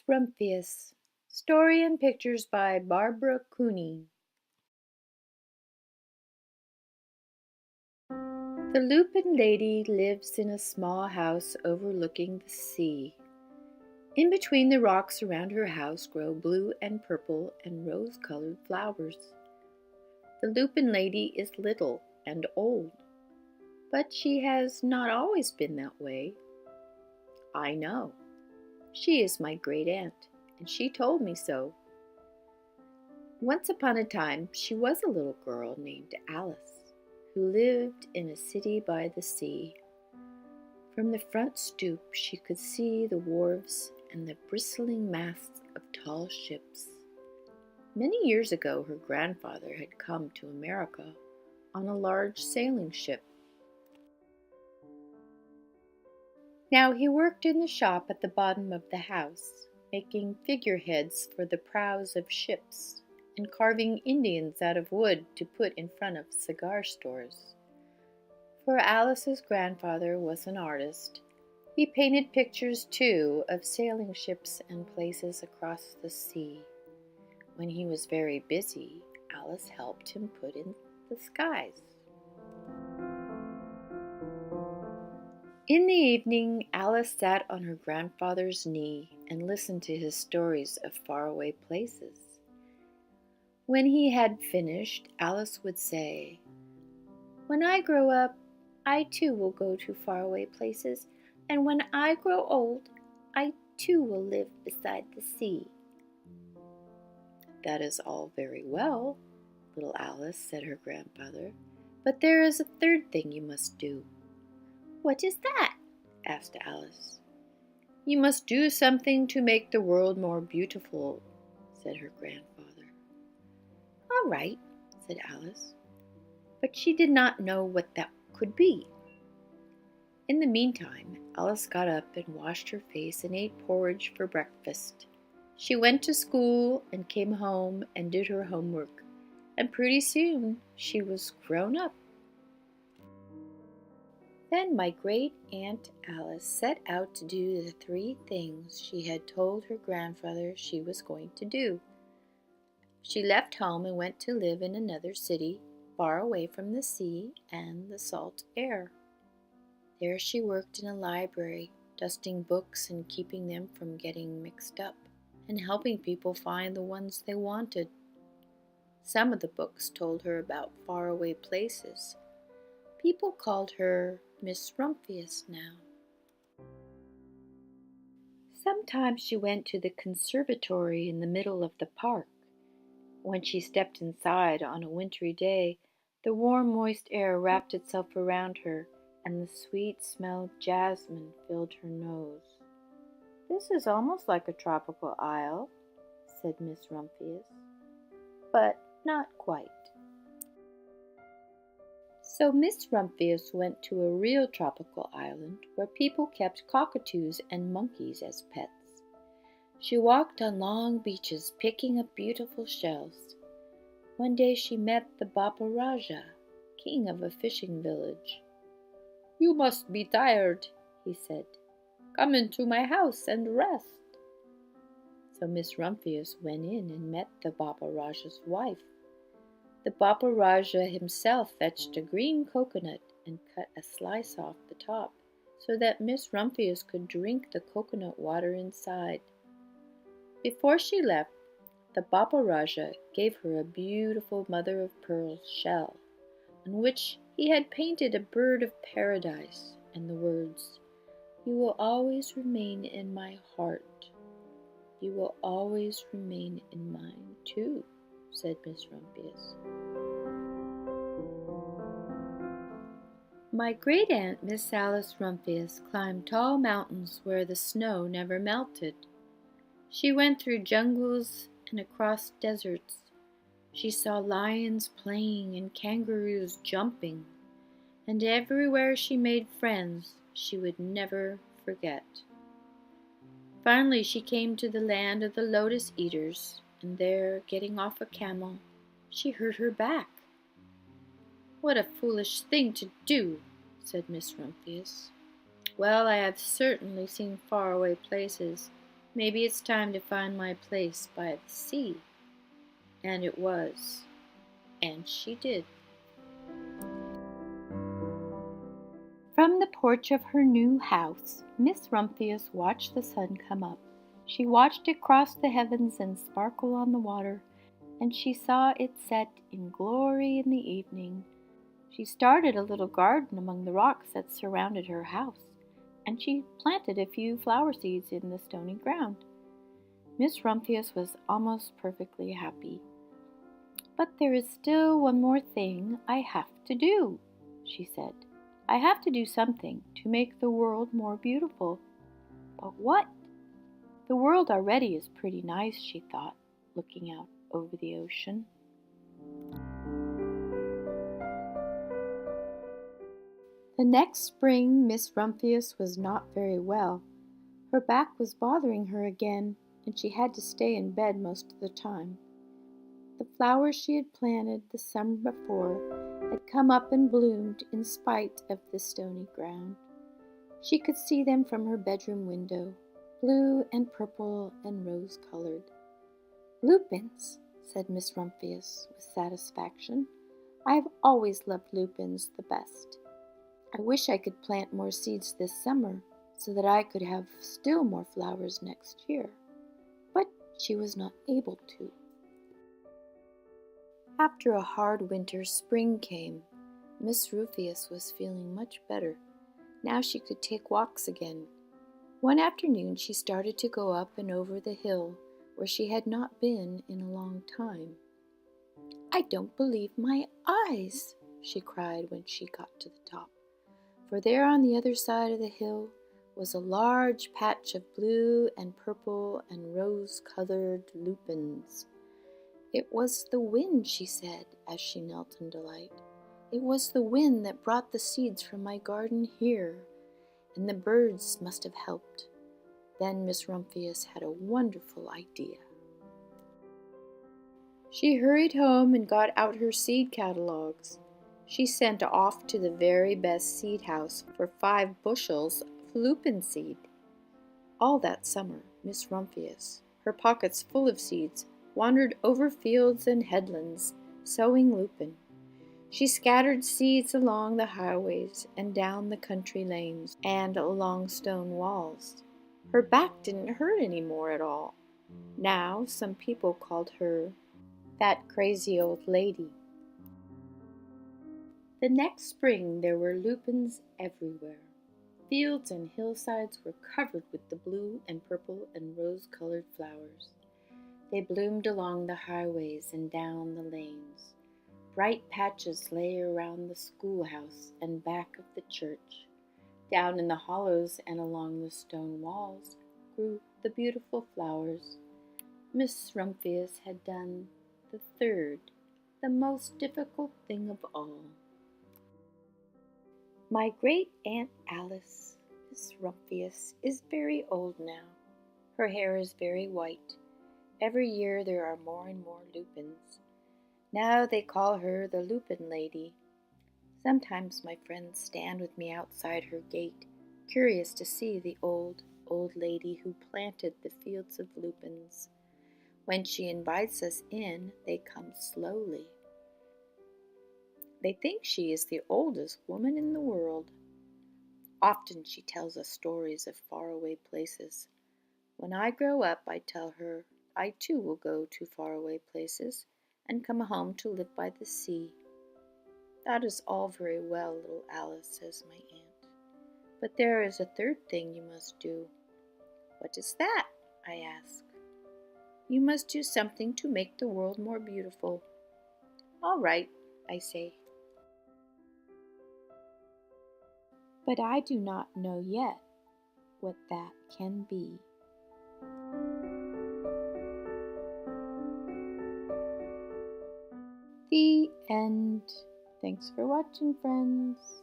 Rumpus. Story and pictures by Barbara Cooney. The Lupin Lady lives in a small house overlooking the sea. In between the rocks around her house grow blue and purple and rose-colored flowers. The Lupin Lady is little and old, but she has not always been that way. I know. She is my great aunt, and she told me so. Once upon a time, she was a little girl named Alice, who lived in a city by the sea. From the front stoop, she could see the wharves and the bristling masts of tall ships. Many years ago, her grandfather had come to America on a large sailing ship. Now he worked in the shop at the bottom of the house, making figureheads for the prows of ships and carving Indians out of wood to put in front of cigar stores. For Alice's grandfather was an artist. He painted pictures, too, of sailing ships and places across the sea. When he was very busy, Alice helped him put in the skies. In the evening, Alice sat on her grandfather's knee and listened to his stories of faraway places. When he had finished, Alice would say, "When I grow up, I too will go to faraway places, and when I grow old, I too will live beside the sea." "That is all very well, little Alice," said her grandfather, "but there is a third thing you must do." "What is that?" asked Alice. "You must do something to make the world more beautiful," said her grandfather. "All right," said Alice, but she did not know what that could be. In the meantime, Alice got up and washed her face and ate porridge for breakfast. She went to school and came home and did her homework, and pretty soon she was grown up. Then my great aunt Alice set out to do the 3 things she had told her grandfather she was going to do. She left home and went to live in another city, far away from the sea and the salt air. There she worked in a library, dusting books and keeping them from getting mixed up, and helping people find the ones they wanted. Some of the books told her about faraway places. People called her Miss Rumpus now. Sometimes she went to the conservatory in the middle of the park. When she stepped inside on a wintry day, the warm, moist air wrapped itself around her, and the sweet smell of jasmine filled her nose. "This is almost like a tropical isle," said Miss Rumpus, "but not quite." So Miss Rumpus went to a real tropical island where people kept cockatoos and monkeys as pets. She walked on long beaches picking up beautiful shells. One day she met the Bapa Raja, king of a fishing village. "You must be tired," he said. "Come into my house and rest." So Miss Rumpus went in and met the Bapa Raja's wife. The Bapa Raja himself fetched a green coconut and cut a slice off the top so that Miss Rumpus could drink the coconut water inside. Before she left, the Bapa Raja gave her a beautiful mother-of-pearl shell, on which he had painted a bird of paradise and the words, "You will always remain in my heart. You will always remain in mine, too," said Miss Rumpus. My great-aunt, Miss Alice Rumpus, climbed tall mountains where the snow never melted. She went through jungles and across deserts. She saw lions playing and kangaroos jumping, and everywhere she made friends she would never forget. Finally she came to the land of the lotus eaters, and there, getting off a camel, she hurt her back. "What a foolish thing to do," said Miss Rumpus. "Well, I have certainly seen faraway places, Maybe it's time to find my place by the sea. And it was. And she did. From the porch of her new house, Miss Rumphius watched the sun come up. She watched it cross the heavens and sparkle on the water, and she saw it set in glory in the evening. She started a little garden among the rocks that surrounded her house, and she planted a few flower seeds in the stony ground. Miss Rumphius was almost perfectly happy. "But there is still one more thing I have to do," she said. "I have to do something to make the world more beautiful." "But what?" "The world already is pretty nice," she thought, looking out over the ocean. The next spring Miss Rumphius was not very well. Her back was bothering her again, and she had to stay in bed most of the time. The flowers she had planted the summer before had come up and bloomed in spite of the stony ground. She could see them from her bedroom window, blue and purple and rose-colored. "Lupins," said Miss Rumphius with satisfaction. "I have always loved lupins the best. I wish I could plant more seeds this summer so that I could have still more flowers next year." But she was not able to. After a hard winter, spring came. Miss Rumphius was feeling much better. Now she could take walks again. One afternoon she started to go up and over the hill where she had not been in a long time. "I don't believe my eyes," she cried when she got to the top. For there on the other side of the hill was a large patch of blue and purple and rose-colored lupins. "It was the wind," she said as she knelt in delight. "It was the wind that brought the seeds from my garden here, and the birds must have helped." Then Miss Rumphius had a wonderful idea. She hurried home and got out her seed catalogues. She sent off to the very best seed house for 5 bushels of lupin seed. All that summer, Miss Rumphius, her pockets full of seeds, wandered over fields and headlands, sowing lupin. She scattered seeds along the highways and down the country lanes and along stone walls. Her back didn't hurt any more at all. Now some people called her that crazy old lady. The next spring there were lupins everywhere. Fields and hillsides were covered with the blue and purple and rose-colored flowers. They bloomed along the highways and down the lanes. Bright patches lay around the schoolhouse and back of the church. Down in the hollows and along the stone walls grew the beautiful flowers. Miss Rumphius had done the third, the most difficult thing of all. My great-aunt Alice, Miss Rumphius, is very old now. Her hair is very white. Every year there are more and more lupins. Now they call her the Lupin Lady. Sometimes my friends stand with me outside her gate, curious to see the old lady who planted the fields of lupins. When she invites us in, they come slowly. They think she is the oldest woman in the world. Often she tells us stories of faraway places. When I grow up, I tell her I too will go to faraway places and come home to live by the sea. "That is all very well, little Alice," says my aunt. "But there is a third thing you must do." "What is that?" I ask. "You must do something to make the world more beautiful." "All right," I say. But I do not know yet what that can be. The end. Thanks for watching, friends.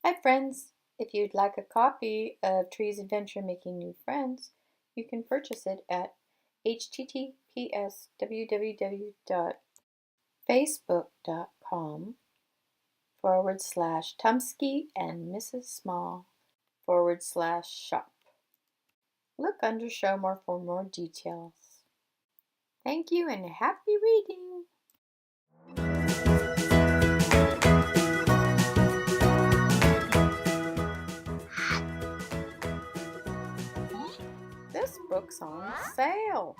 Hi, friends. If you'd like a copy of Tree's Adventure Making New Friends, you can purchase it at https://www.facebook.com/ Tumpsky and Mrs. Small /shop. Look under Show More for more details. Thank you and happy reading! This book's on sale.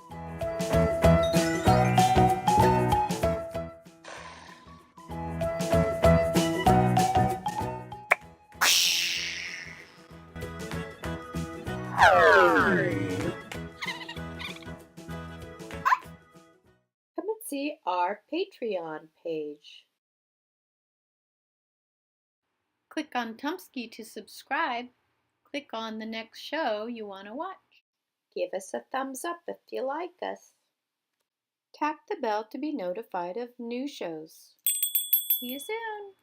Come and see our Patreon page. Click on Tumpsky to subscribe. Click on the next show you want to watch. Give us a thumbs up if you like us. Tap the bell to be notified of new shows. See you soon!